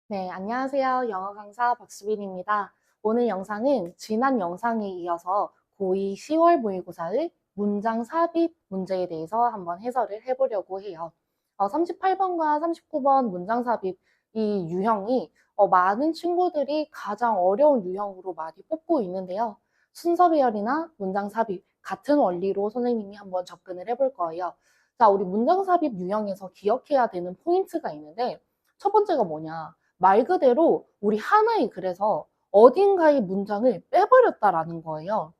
네, 안녕하세요. 영어 강사 박수빈입니다. 오늘 영상은 지난 영상에 이어서 고2 10월 모의고사의 문장 삽입 문제에 대해서 한번 해설을 해보려고 해요. 38번과 39번 문장 삽입 이 유형이 많은 친구들이 가장 어려운 유형으로 많이 뽑고 있는데요. 순서 배열이나 문장 삽입 같은 원리로 선생님이 한번 접근을 해볼 거예요. 자, 우리 문장 삽입 유형에서 기억해야 되는 포인트가 있는데 첫 번째가 뭐냐? 말 그대로 우리 하나의 글에서 어딘가의 문장을 빼버렸다라는 거예요.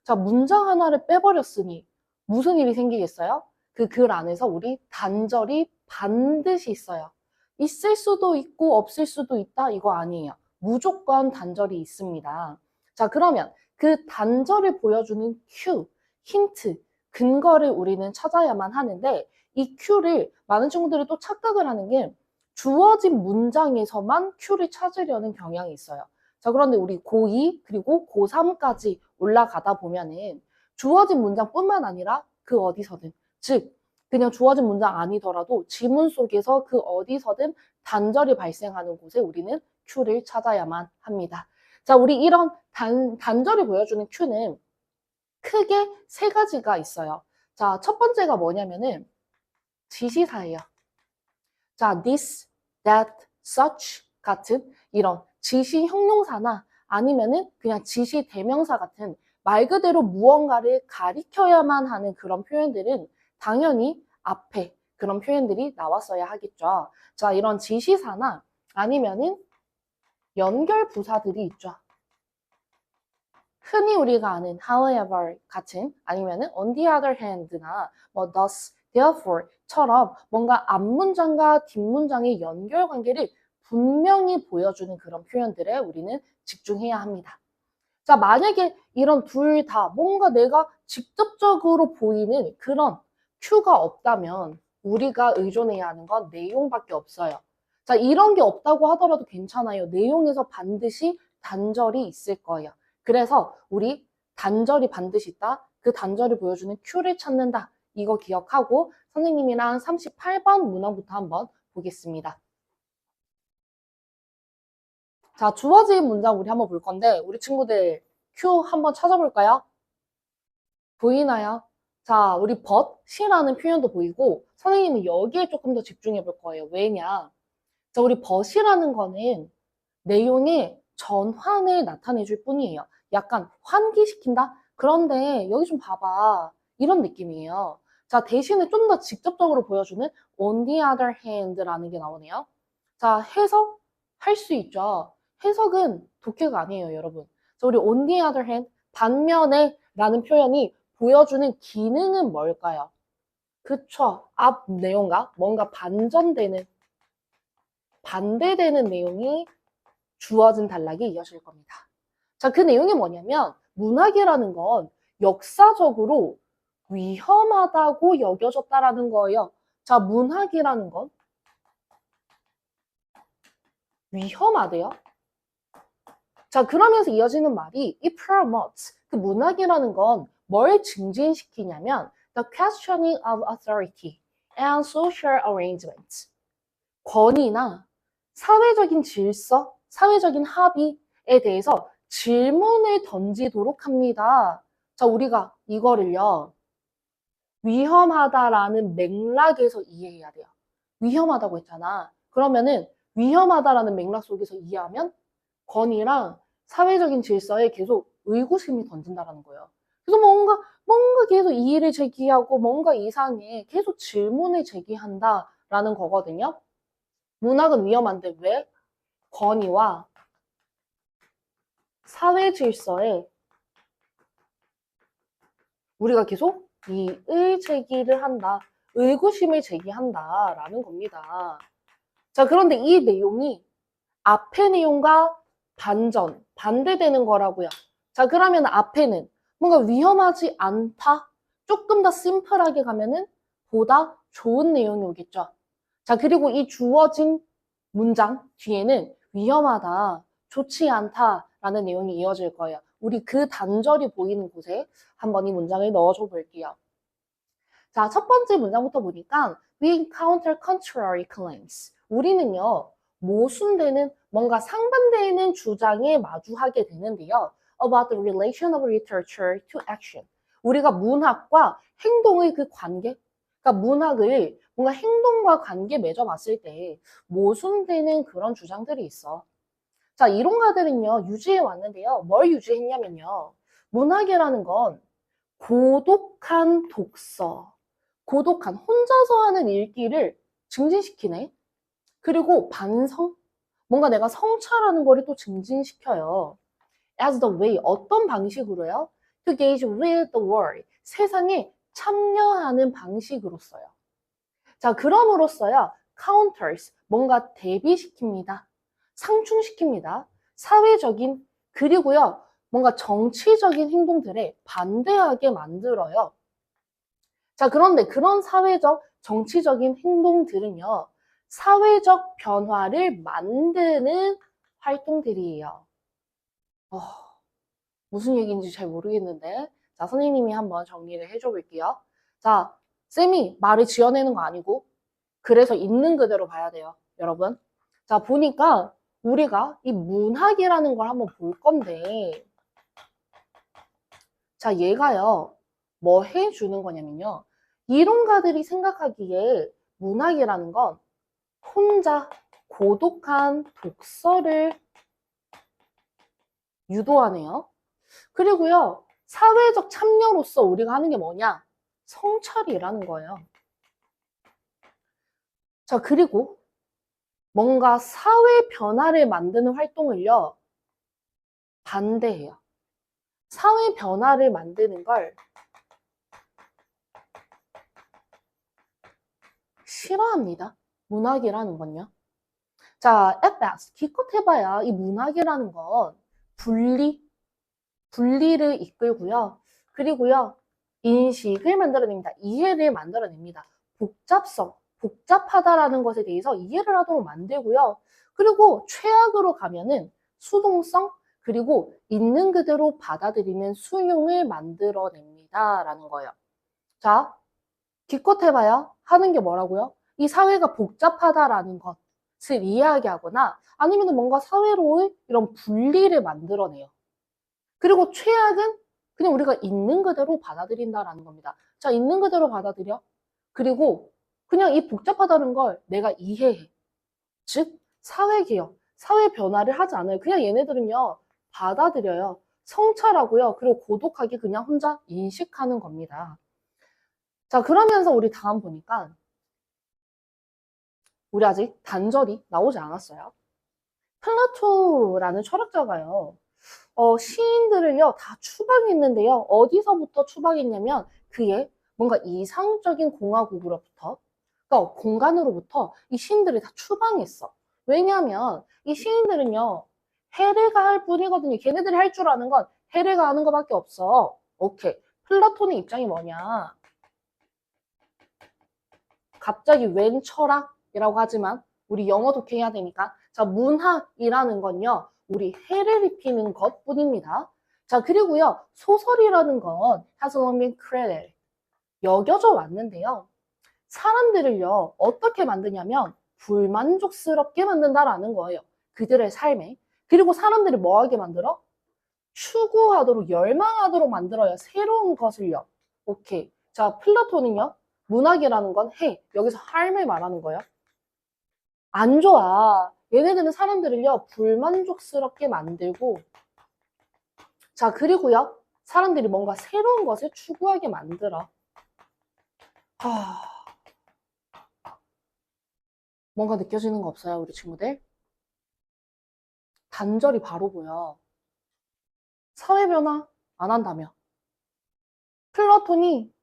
자, 문장 하나를 빼버렸으니 무슨 일이 생기겠어요? 그 글 안에서 우리 단절이 반드시 있어요. 있을 수도 있고 없을 수도 있다 이거 아니에요. 무조건 단절이 있습니다. 자, 그러면 그 단절을 보여주는 큐, 힌트, 근거를 우리는 찾아야만 하는데 이 큐를 많은 친구들이 또 착각을 하는 게 주어진 문장에서만 큐를 찾으려는 경향이 있어요. 자, 그런데 우리 고2 그리고 고3까지 올라가다 보면은 주어진 문장뿐만 아니라 그 어디서든, 즉 그냥 주어진 문장 아니더라도 지문 속에서 그 어디서든 단절이 발생하는 곳에 우리는 큐를 찾아야만 합니다. 자, 우리 이런 단절이 보여주는 큐는 크게 세 가지가 있어요. 자, 첫 번째가 뭐냐면은 지시사예요. 자, this, that, such 같은 이런 지시 형용사나 아니면은 그냥 지시 대명사 같은 말 그대로 무언가를 가리켜야만 하는 그런 표현들은 당연히 앞에 그런 표현들이 나왔어야 하겠죠. 자, 이런 지시사나 아니면은 연결 부사들이 있죠. 흔히 우리가 아는 however 같은 아니면은 on the other hand나 뭐 thus, therefore처럼 뭔가 앞문장과 뒷문장의 연결 관계를 분명히 보여주는 그런 표현들에 우리는 집중해야 합니다. 자, 만약에 이런 둘 다 뭔가 내가 직접적으로 보이는 그런 큐가 없다면 우리가 의존해야 하는 건 내용밖에 없어요. 자, 이런 게 없다고 하더라도 괜찮아요. 내용에서 반드시 단절이 있을 거예요. 그래서 우리 단절이 반드시 있다. 그 단절을 보여주는 큐를 찾는다. 이거 기억하고 선생님이랑 38번 문항부터 한번 보겠습니다. 자, 주어진 문장 우리 한번 볼 건데 우리 친구들 큐 한번 찾아볼까요? 보이나요? 자, 우리 but이라는 표현도 보이고 선생님은 여기에 조금 더 집중해 볼 거예요. 왜냐? 자, 우리 but이라는 거는 내용의 전환을 나타내 줄 뿐이에요. 약간 환기시킨다? 그런데 여기 좀 봐봐. 이런 느낌이에요. 자, 대신에 좀 더 직접적으로 보여주는 on the other hand라는 게 나오네요. 자, 해석할 수 있죠. 해석은 독해가 아니에요, 여러분. 자, 우리 on the other hand, 반면에 라는 표현이 보여주는 기능은 뭘까요? 그쵸. 앞 내용과 뭔가 반대되는 내용이 주어진 단락이 이어질 겁니다. 자, 그 내용이 뭐냐면 문학이라는 건 역사적으로 위험하다고 여겨졌다라는 거예요. 자, 문학이라는 건 위험하대요. 자, 그러면서 이어지는 말이 이 promotes, 그 문학이라는 건 뭘 증진시키냐면 the questioning of authority and social arrangements. 권위나 사회적인 질서, 사회적인 합의에 대해서 질문을 던지도록 합니다. 자, 우리가 이거를요, 위험하다라는 맥락에서 이해해야 돼요. 위험하다고 했잖아. 그러면은 위험하다라는 맥락 속에서 이해하면 권위랑 사회적인 질서에 계속 의구심이 던진다라는 거예요. 그래서 뭔가 계속 이의를 제기하고 뭔가 이상해. 계속 질문을 제기한다라는 거거든요. 문학은 위험한데 왜? 권위와 사회 질서에 우리가 계속 이의 제기를 한다. 의구심을 제기한다라는 겁니다. 자, 그런데 이 내용이 앞의 내용과 반대되는 거라고요. 자, 그러면 앞에는 뭔가 위험하지 않다. 조금 더 심플하게 가면은 보다 좋은 내용이 오겠죠. 자, 그리고 이 주어진 문장 뒤에는 위험하다, 좋지 않다라는 내용이 이어질 거예요. 우리 그 단절이 보이는 곳에 한번 이 문장을 넣어줘 볼게요. 자, 첫 번째 문장부터 보니까 we encounter contrary claims. 우리는요, 모순되는 뭔가 상반되는 주장에 마주하게 되는데요. About the relation of literature to action. 우리가 문학과 행동의 그 관계, 그러니까 문학을 뭔가 행동과 관계 맺어봤을 때 모순되는 그런 주장들이 있어. 자, 이론가들은요, 유지해 왔는데요. 뭘 유지했냐면요. 문학이라는 건 고독한 독서, 고독한 혼자서 하는 읽기를 증진시키네. 그리고 반성, 뭔가 내가 성찰하는 거를 또 증진시켜요. As the way, 어떤 방식으로요? To gauge with the world, 세상에 참여하는 방식으로써요. 자, 그럼으로써요, counters, 뭔가 대비시킵니다. 상충시킵니다. 사회적인, 그리고요, 뭔가 정치적인 행동들에 반대하게 만들어요. 자, 그런데 그런 사회적, 정치적인 행동들은요, 사회적 변화를 만드는 활동들이에요. 어, 무슨 얘기인지 잘 모르겠는데. 자, 선생님이 한번 정리를 해줘 볼게요. 자, 쌤이 말을 지어내는 거 아니고, 그래서 있는 그대로 봐야 돼요, 여러분. 자, 보니까 우리가 이 문학이라는 걸 한번 볼 건데, 자, 얘가요, 뭐 해주는 거냐면요. 이론가들이 생각하기에 문학이라는 건 혼자 고독한 독서를 유도하네요. 그리고요, 사회적 참여로서 우리가 하는 게 뭐냐? 성찰이라는 거예요. 자, 그리고 뭔가 사회 변화를 만드는 활동을요, 반대해요. 사회 변화를 만드는 걸 싫어합니다. 문학이라는 건요. 자, at best, 기껏 해봐야 이 문학이라는 건 분리를 이끌고요. 그리고요, 인식을 만들어냅니다. 이해를 만들어냅니다. 복잡하다라는 것에 대해서 이해를 하도록 만들고요. 그리고 최악으로 가면은 수동성, 그리고 있는 그대로 받아들이는 수용을 만들어냅니다. 라는 거예요. 자, 기껏 해봐야 하는 게 뭐라고요? 이 사회가 복잡하다라는 것을 이야기하거나 아니면 뭔가 사회로의 이런 분리를 만들어내요. 그리고 최악은 그냥 우리가 있는 그대로 받아들인다라는 겁니다. 자, 있는 그대로 받아들여. 그리고 그냥 이 복잡하다는 걸 내가 이해해. 즉, 사회개혁, 사회 변화를 하지 않아요. 그냥 얘네들은요, 받아들여요. 성찰하고요. 그리고 고독하게 그냥 혼자 인식하는 겁니다. 자, 그러면서 우리 다음 보니까 우리 아직 단절이 나오지 않았어요. 플라토라는 철학자가요. 시인들을요, 다 추방했는데요. 어디서부터 추방했냐면 그의 뭔가 이상적인 공화국으로부터, 그러니까 공간으로부터 이 시인들을 다 추방했어. 왜냐하면 이 시인들은요, 해를 가할 뿐이거든요. 걔네들이 할 줄 아는 건 해를 가하는 것밖에 없어. 오케이. 플라톤의 입장이 뭐냐? 갑자기 웬 철학이라고 하지만 우리 영어 독해해야 되니까 자, 문학이라는 건요, 우리 해를 입히는 것뿐입니다. 자, 그리고요, 소설이라는 건 has long been credited, 여겨져 왔는데요. 사람들을요, 어떻게 만드냐면 불만족스럽게 만든다라는 거예요. 그들의 삶에. 그리고 사람들이 뭐 하게 만들어? 추구하도록, 열망하도록 만들어요. 새로운 것을요. 오케이. 자, 플라톤은요, 문학이라는 건 해. 여기서 삶을 말하는 거예요. 안 좋아. 얘네들은 사람들을요, 불만족스럽게 만들고, 자, 그리고요, 사람들이 뭔가 새로운 것을 추구하게 만들어. 뭔가 느껴지는 거 없어요, 우리 친구들? 단절이 바로 보여. 사회 변화 안 한다며. 플라톤이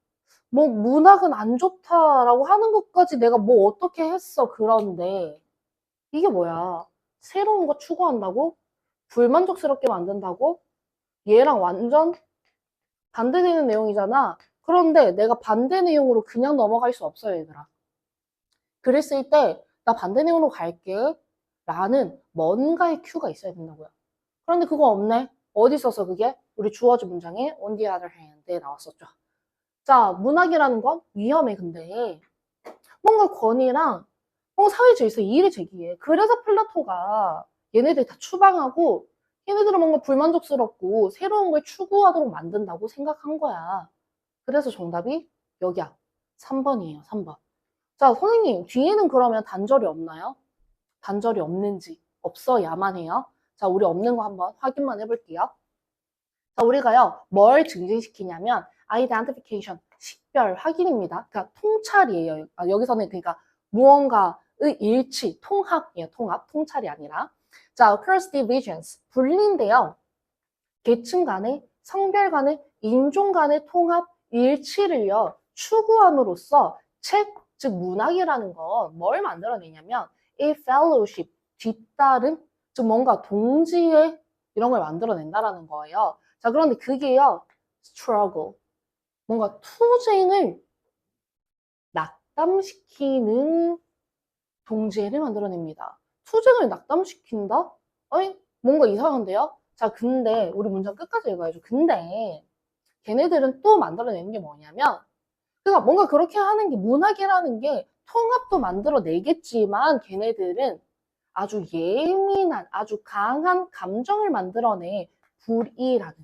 뭐 문학은 안 좋다라고 하는 것까지 내가 뭐 어떻게 했어. 그런데 이게 뭐야? 새로운 거 추구한다고? 불만족스럽게 만든다고? 얘랑 완전 반대되는 내용이잖아. 그런데 내가 반대 내용으로 그냥 넘어갈 수 없어요, 얘들아. 그랬을 때 나 반대 내용으로 갈게 라는 뭔가의 큐가 있어야 된다고요. 그런데 그거 없네. 어디 있어서 그게? 우리 주어진 문장에 on the other hand에 나왔었죠. 자, 문학이라는 건 위험해, 근데. 뭔가 권위랑 사회 질서 이의를 제기해. 그래서 플라토가 얘네들 다 추방하고 얘네들은 뭔가 불만족스럽고 새로운 걸 추구하도록 만든다고 생각한 거야. 그래서 정답이 여기야. 3번이에요. 3번. 자, 선생님, 뒤에는 그러면 단절이 없나요? 단절이 없는지 없어야만 해요. 자, 우리 없는 거 한번 확인만 해볼게요. 자, 우리가요, 뭘 증진시키냐면 identification, 식별 확인입니다. 그러니까 통찰이에요. 여기서는 그러니까 무언가의 일치, 통합이에요. 통찰이 아니라. 자, cross divisions, 분리인데요. 계층 간의, 성별 간의, 인종 간의 통합, 일치를요, 추구함으로써 책, 즉 문학이라는 건 뭘 만들어내냐면 a fellowship, 뒤따른, 즉 뭔가 동지애 이런 걸 만들어낸다라는 거예요. 자, 그런데 그게요, struggle, 뭔가 투쟁을 낙담시키는 동지애를 만들어냅니다. 투쟁을 낙담시킨다? 아니, 뭔가 이상한데요? 자, 근데 우리 문장 끝까지 읽어야죠. 근데 걔네들은 또 만들어내는 게 뭐냐면, 그러니까 뭔가 그렇게 하는 게 문학이라는 게 통합도 만들어내겠지만 걔네들은 아주 예민한, 아주 강한 감정을 만들어내. 불이라는.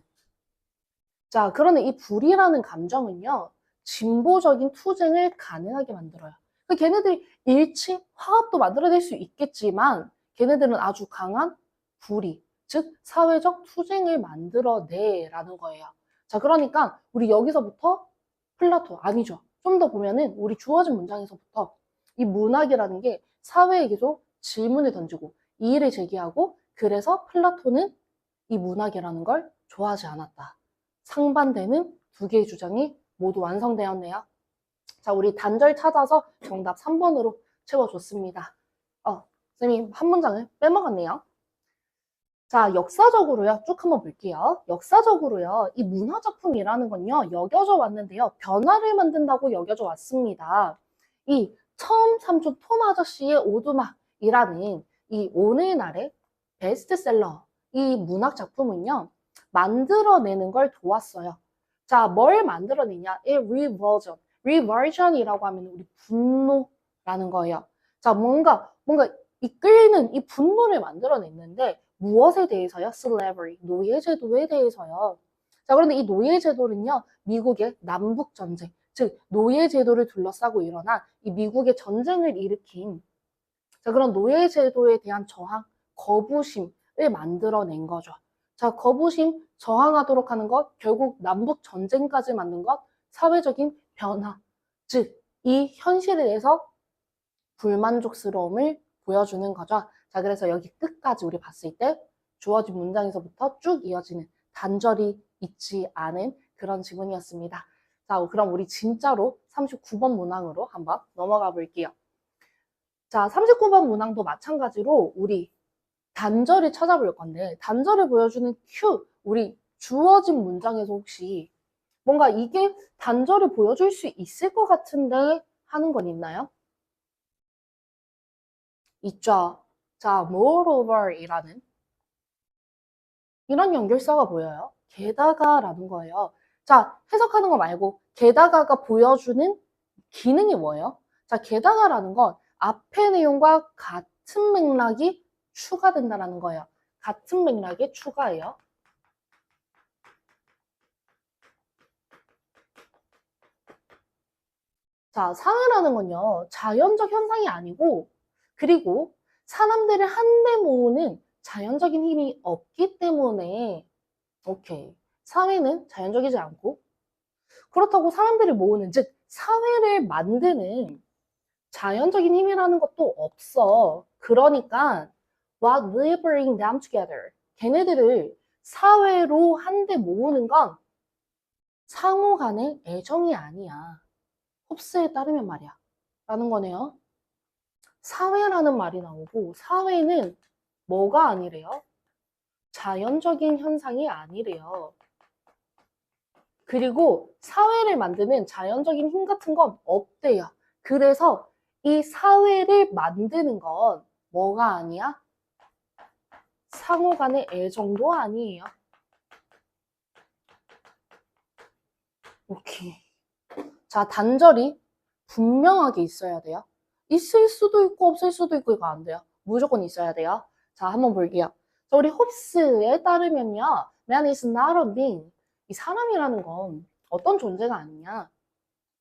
자, 그런데 이 불이라는 감정은요, 진보적인 투쟁을 가능하게 만들어요. 그러니까 걔네들이 일치, 화합도 만들어낼 수 있겠지만 걔네들은 아주 강한 불이, 즉 사회적 투쟁을 만들어내라는 거예요. 자, 그러니까 우리 여기서부터 플라토 아니죠. 좀 더 보면은 우리 주어진 문장에서부터 이 문학이라는 게 사회에 계속 질문을 던지고 이의를 제기하고 그래서 플라토는 이 문학이라는 걸 좋아하지 않았다. 상반되는 두 개의 주장이 모두 완성되었네요. 자, 우리 단절 찾아서 정답 3번으로 채워줬습니다. 선생님 한 문장을 빼먹었네요. 자, 역사적으로요. 쭉 한번 볼게요. 역사적으로요. 이 문화작품이라는 건요. 여겨져 왔는데요. 변화를 만든다고 여겨져 왔습니다. 이 처음 삼촌 톰 아저씨의 오두막이라는 이 오늘날의 베스트셀러 이 문학작품은요. 만들어내는 걸 도왔어요. 자, 뭘 만들어내냐? 이 reversion. reversion이라고 하면 우리 분노라는 거예요. 자, 뭔가 이끌리는 이 분노를 만들어냈는데 무엇에 대해서요? slavery, 노예제도에 대해서요. 자, 그런데 이 노예제도는요, 미국의 남북전쟁, 즉 노예제도를 둘러싸고 일어난 이 미국의 전쟁을 일으킨 자, 그런 노예제도에 대한 저항, 거부심을 만들어낸 거죠. 자, 거부심, 저항하도록 하는 것, 결국 남북전쟁까지 만든 것, 사회적인 변화, 즉 이 현실에 대해서 불만족스러움을 보여주는 거죠. 자, 그래서 여기 끝까지 우리 봤을 때 주어진 문장에서부터 쭉 이어지는 단절이 있지 않은 그런 지문이었습니다. 자, 그럼 우리 진짜로 39번 문항으로 한번 넘어가 볼게요. 자, 39번 문항도 마찬가지로 우리 단절을 찾아볼 건데 단절을 보여주는 큐, 우리 주어진 문장에서 혹시 뭔가 이게 단절을 보여줄 수 있을 것 같은데 하는 건 있나요? 있죠. 자, moreover이라는 이런 연결사가 보여요. 게다가라는 거예요. 자, 해석하는 거 말고 게다가가 보여주는 기능이 뭐예요? 자, 게다가라는 건 앞의 내용과 같은 맥락이 추가된다는 거예요. 같은 맥락의 추가예요. 자, 사회라는 건요, 자연적 현상이 아니고, 그리고 사람들을 한데 모으는 자연적인 힘이 없기 때문에, 오케이. 사회는 자연적이지 않고, 그렇다고 사람들을 모으는, 즉, 사회를 만드는 자연적인 힘이라는 것도 없어. 그러니까, what will bring them together? 걔네들을 사회로 한데 모으는 건 상호 간의 애정이 아니야. 홉스에 따르면 말이야. 라는 거네요. 사회라는 말이 나오고 사회는 뭐가 아니래요? 자연적인 현상이 아니래요. 그리고 사회를 만드는 자연적인 힘 같은 건 없대요. 그래서 이 사회를 만드는 건 뭐가 아니야? 상호 간의 애정도 아니에요. 오케이. 자, 단절이 분명하게 있어야 돼요. 있을 수도 있고 없을 수도 있고 이거 안 돼요. 무조건 있어야 돼요. 자, 한번 볼게요. 자, 우리 홉스에 따르면요. Man is not a being. 이 사람이라는 건 어떤 존재가 아니냐.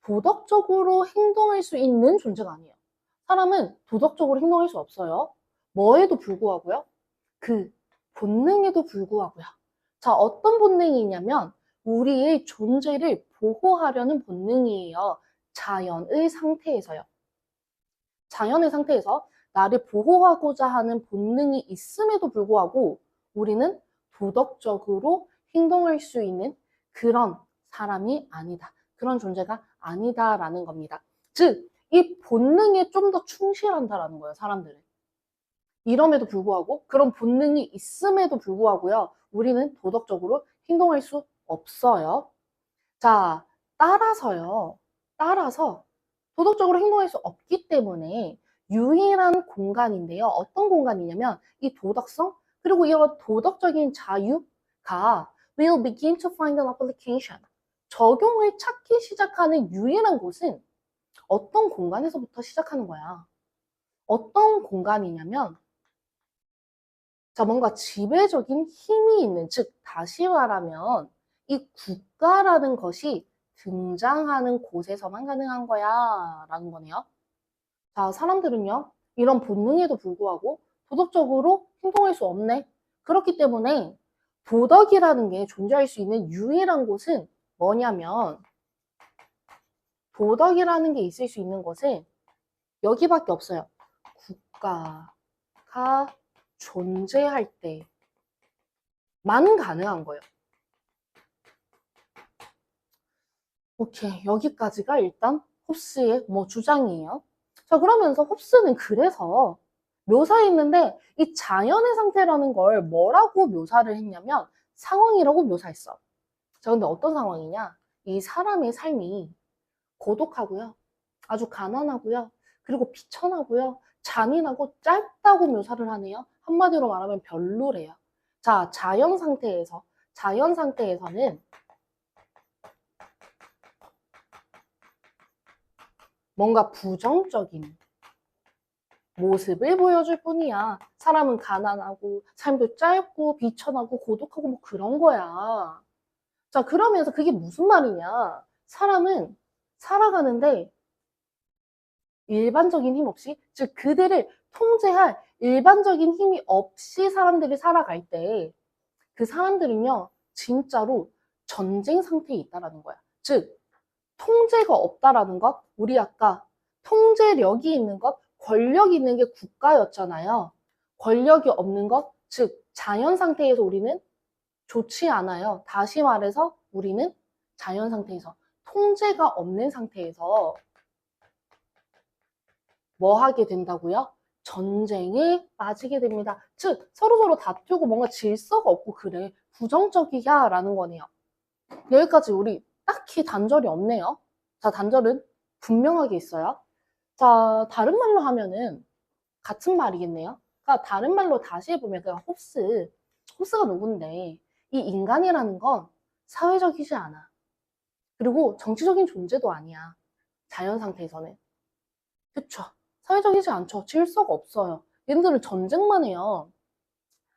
도덕적으로 행동할 수 있는 존재가 아니에요. 사람은 도덕적으로 행동할 수 없어요. 뭐에도 불구하고요. 그 본능에도 불구하고요. 자, 어떤 본능이냐면 우리의 존재를 보호하려는 본능이에요. 자연의 상태에서요. 자연의 상태에서 나를 보호하고자 하는 본능이 있음에도 불구하고 우리는 도덕적으로 행동할 수 있는 그런 사람이 아니다. 그런 존재가 아니다라는 겁니다. 즉, 이 본능에 좀 더 충실한다라는 거예요, 사람들은. 이럼에도 불구하고 그런 본능이 있음에도 불구하고요. 우리는 도덕적으로 행동할 수 없어요. 자, 따라서 도덕적으로 행동할 수 없기 때문에 유일한 공간인데요. 어떤 공간이냐면 이 도덕성 그리고 이런 도덕적인 자유가 will begin to find an application. 적용을 찾기 시작하는 유일한 곳은 어떤 공간에서부터 시작하는 거야. 어떤 공간이냐면 자, 뭔가 지배적인 힘이 있는, 즉, 다시 말하면 이 국가라는 것이 등장하는 곳에서만 가능한 거야. 라는 거네요. 자, 사람들은요, 이런 본능에도 불구하고 도덕적으로 행동할 수 없네. 그렇기 때문에 도덕이라는 게 존재할 수 있는 유일한 곳은 뭐냐면, 도덕이라는 게 있을 수 있는 곳은 여기밖에 없어요. 국가가 존재할 때만 가능한 거예요. 오케이. 여기까지가 일단 홉스의 주장이에요. 자, 그러면서 홉스는 그래서 묘사했는데 이 자연의 상태라는 걸 뭐라고 묘사를 했냐면 상황이라고 묘사했어. 자, 근데 어떤 상황이냐? 이 사람의 삶이 고독하고요. 아주 가난하고요. 그리고 비천하고요. 잔인하고 짧다고 묘사를 하네요. 한마디로 말하면 별로래요. 자, 자연 상태에서는 뭔가 부정적인 모습을 보여줄 뿐이야. 사람은 가난하고, 삶도 짧고, 비천하고, 고독하고, 뭐 그런 거야. 자, 그러면서 그게 무슨 말이냐. 사람은 살아가는데 일반적인 힘 없이, 즉, 그들을 통제할 일반적인 힘이 없이 사람들이 살아갈 때, 그 사람들은요, 진짜로 전쟁 상태에 있다라는 거야. 즉, 통제가 없다라는 것, 우리 아까 통제력이 있는 것, 권력이 있는 게 국가였잖아요. 권력이 없는 것, 즉 자연 상태에서 우리는 좋지 않아요. 다시 말해서 우리는 자연 상태에서 통제가 없는 상태에서 뭐 하게 된다고요? 전쟁에 빠지게 됩니다. 즉 서로서로 다투고 뭔가 질서가 없고 그래. 부정적이야 라는 거네요. 여기까지 우리 딱히 단절이 없네요. 자, 단절은 분명하게 있어요. 자, 다른 말로 하면은 같은 말이겠네요. 그러니까 다른 말로 다시 해보면 그냥 홉스가 누군데 이 인간이라는 건 사회적이지 않아. 그리고 정치적인 존재도 아니야. 자연 상태에서는. 그쵸? 사회적이지 않죠. 질서가 없어요. 얘네들은 전쟁만 해요.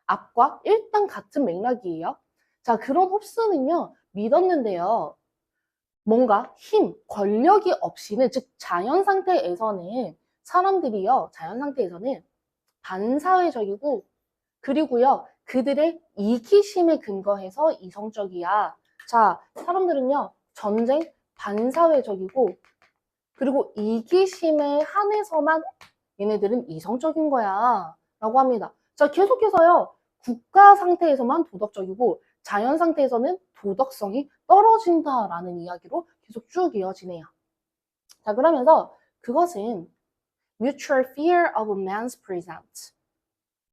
앞과 일단 같은 맥락이에요. 자, 그런 홉스는요, 믿었는데요. 뭔가 힘, 권력이 없이는, 즉 자연 상태에서는 사람들이요, 자연 상태에서는 반사회적이고 그리고요, 그들의 이기심에 근거해서 이성적이야. 자, 사람들은요, 전쟁 반사회적이고 그리고 이기심에 한해서만 얘네들은 이성적인 거야. 라고 합니다. 자, 계속해서요, 국가 상태에서만 도덕적이고 자연 상태에서는 도덕성이 떨어진다라는 이야기로 계속 쭉 이어지네요. 자, 그러면서 그것은 mutual fear of man's present.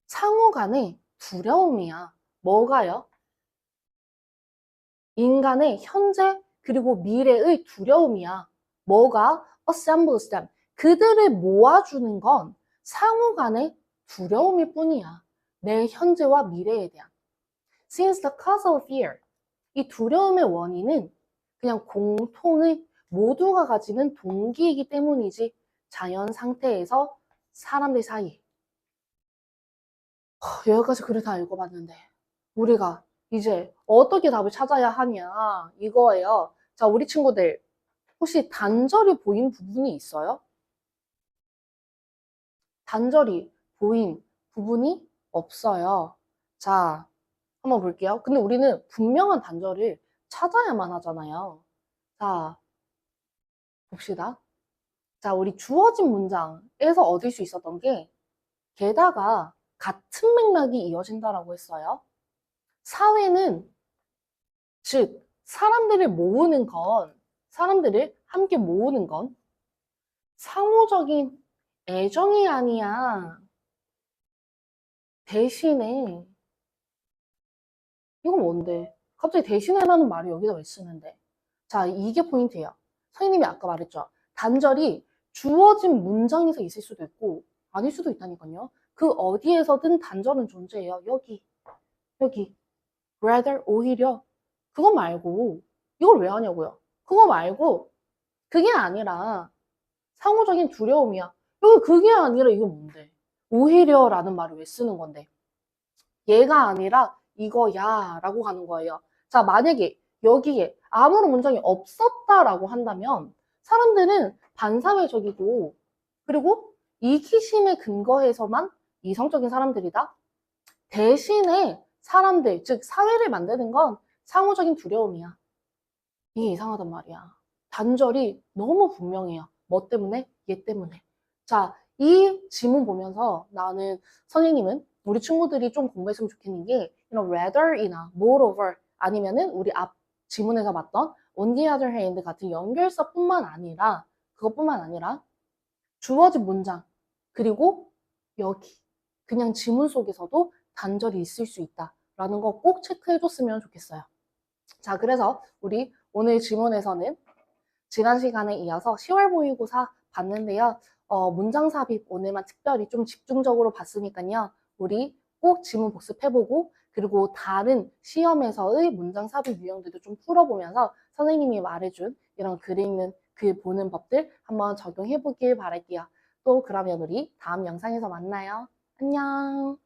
상호 간의 두려움이야. 뭐가요? 인간의 현재 그리고 미래의 두려움이야. 뭐가 assembles them. 그들을 모아주는 건 상호 간의 두려움일 뿐이야. 내 현재와 미래에 대한. Since the cause of fear. 이 두려움의 원인은 그냥 공통의 모두가 가지는 동기이기 때문이지 자연 상태에서 사람들 사이. 여기까지 글을 다 읽어봤는데 우리가 이제 어떻게 답을 찾아야 하냐 이거예요. 자, 우리 친구들 혹시 단절이 보인 부분이 있어요? 단절이 보인 부분이 없어요. 자, 한번 볼게요. 근데 우리는 분명한 단절을 찾아야만 하잖아요. 자, 봅시다. 자, 우리 주어진 문장에서 얻을 수 있었던 게 게다가 같은 맥락이 이어진다라고 했어요. 사회는 즉 사람들을 모으는 건 사람들을 함께 모으는 건 상호적인 애정이 아니야. 대신에 이건 뭔데? 갑자기 대신에라는 말을 여기다 왜 쓰는데? 자, 이게 포인트예요. 선생님이 아까 말했죠. 단절이 주어진 문장에서 있을 수도 있고 아닐 수도 있다니까요. 그 어디에서든 단절은 존재해요. 여기. rather, 오히려. 그거 말고 이걸 왜 하냐고요. 그거 말고 그게 아니라 상호적인 두려움이야. 여기 그게 아니라 이게 뭔데? 오히려라는 말을 왜 쓰는 건데? 얘가 아니라 이거야 라고 하는 거예요. 자, 만약에 여기에 아무런 문장이 없었다라고 한다면 사람들은 반사회적이고 그리고 이기심에 근거해서만 이성적인 사람들이다. 대신에 사람들, 즉 사회를 만드는 건 상호적인 두려움이야. 이게 이상하단 말이야. 단절이 너무 분명해요. 뭐 때문에? 얘 때문에. 자, 이 지문 보면서 나는 선생님은 우리 친구들이 좀 공부했으면 좋겠는 게 rather이나 moreover 아니면은 우리 앞 지문에서 봤던 on the other hand 같은 연결사뿐만 아니라 그것뿐만 아니라 주어진 문장 그리고 여기 그냥 지문 속에서도 단절이 있을 수 있다라는 거 꼭 체크해 줬으면 좋겠어요. 자, 그래서 우리 오늘 지문에서는 지난 시간에 이어서 10월 모의고사 봤는데요. 문장 삽입 오늘만 특별히 좀 집중적으로 봤으니까요. 우리 꼭 지문 복습해보고 그리고 다른 시험에서의 문장 삽입 유형들도 좀 풀어보면서 선생님이 말해준 이런 글 읽는, 글 보는 법들 한번 적용해보길 바랄게요. 또 그러면 우리 다음 영상에서 만나요. 안녕.